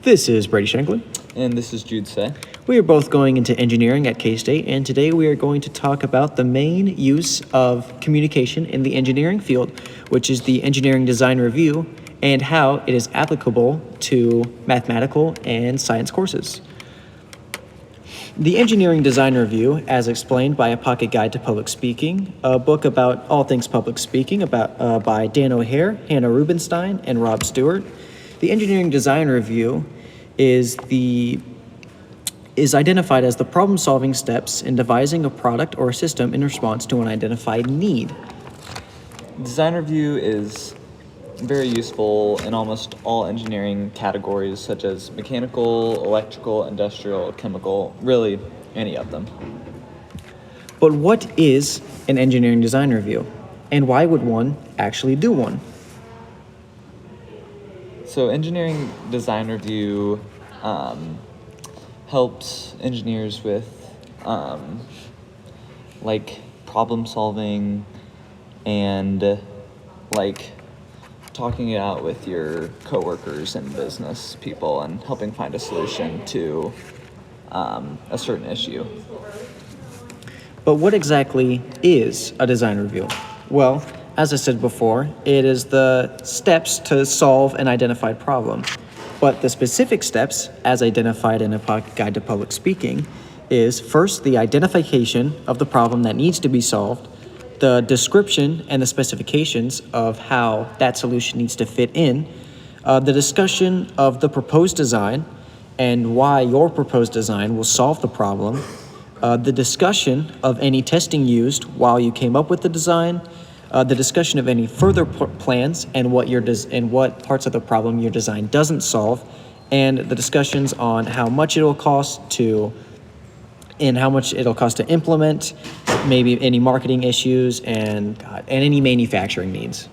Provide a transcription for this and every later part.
This is Brady Shanklin. And this is Jude Say. We are both going into engineering at K-State, and today we are going to talk about the main use of communication in the engineering field, which is the engineering design review, and how it is applicable to mathematical and science courses. The Engineering Design Review, as explained by A Pocket Guide to Public Speaking, a book about all things public speaking by Dan O'Hare, Hannah Rubenstein, and Rob Stewart. The Engineering Design Review is identified as the problem-solving steps in devising a product or a system in response to an identified need. Design review is very useful in almost all engineering categories, such as mechanical, electrical, industrial, chemical, really any of them. But what is an engineering design review, and why would one actually do one? So engineering design review helps engineers with problem solving and talking it out with your coworkers and business people and helping find a solution to a certain issue. But what exactly is a design review? Well, as I said before, it is the steps to solve an identified problem. But the specific steps, as identified in A Pocket Guide to Public Speaking, is first the identification of the problem that needs to be solved, the description and the specifications of how that solution needs to fit in, the discussion of the proposed design and why your proposed design will solve the problem, the discussion of any testing used while you came up with the design, the discussion of any further plans and what parts of the problem your design doesn't solve, and the discussions on how much it'll cost to implement, maybe any marketing issues and any manufacturing needs.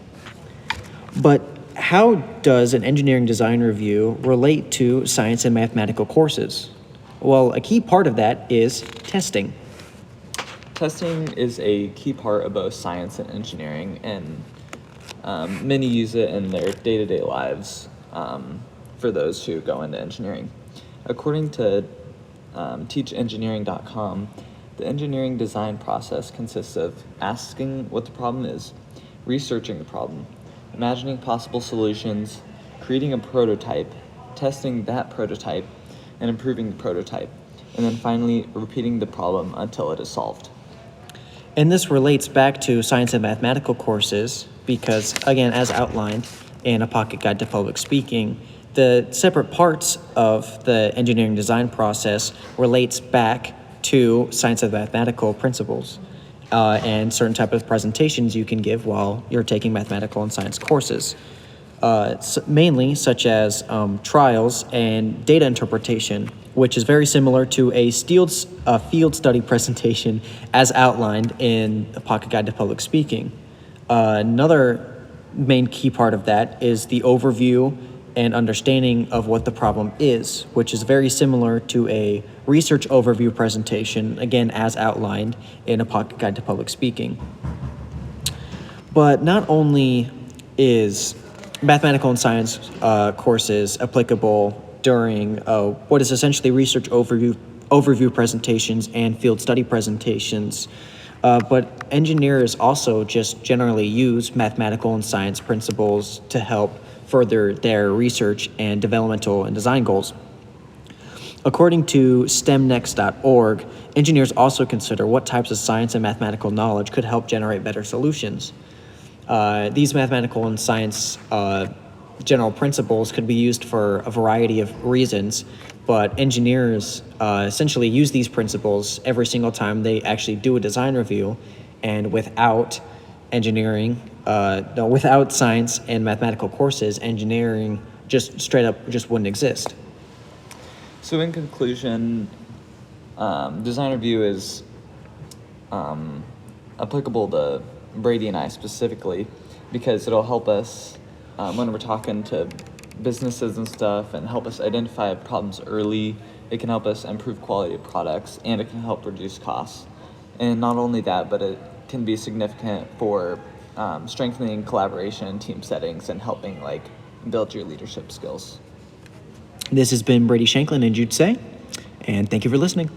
But how does an engineering design review relate to science and mathematical courses? Well, a key part of that is testing. Testing is a key part of both science and engineering, and many use it in their day-to-day lives for those who go into engineering. According to teachengineering.com, the engineering design process consists of asking what the problem is, researching the problem, imagining possible solutions, creating a prototype, testing that prototype, and improving the prototype, and then finally repeating the problem until it is solved. And this relates back to science and mathematical courses because, again, as outlined in A Pocket Guide to Public Speaking, the separate parts of the engineering design process relates back to science and mathematical principles and certain type of presentations you can give while you're taking mathematical and science courses, mainly such as trials and data interpretation, which is very similar to a field study presentation as outlined in A Pocket Guide to Public Speaking. Another main key part of that is the overview and understanding of what the problem is, which is very similar to a research overview presentation, again, as outlined in A Pocket Guide to Public Speaking. But not only is mathematical and science courses applicable during what is essentially research overview presentations and field study presentations, but engineers also just generally use mathematical and science principles to help further their research and developmental and design goals. According to stemnext.org, engineers also consider what types of science and mathematical knowledge could help generate better solutions. These mathematical and science general principles could be used for a variety of reasons, but engineers essentially use these principles every single time they actually do a design review, and without science and mathematical courses, engineering just straight up wouldn't exist. So in conclusion, design review is applicable to Brady and I specifically because it'll help us when we're talking to businesses and stuff and help us identify problems early. It can help us improve quality of products, and it can help reduce costs. And not only that, but it can be significant for strengthening collaboration in team settings and helping build your leadership skills. This has been Brady Shanklin and Jude Say, and thank you for listening.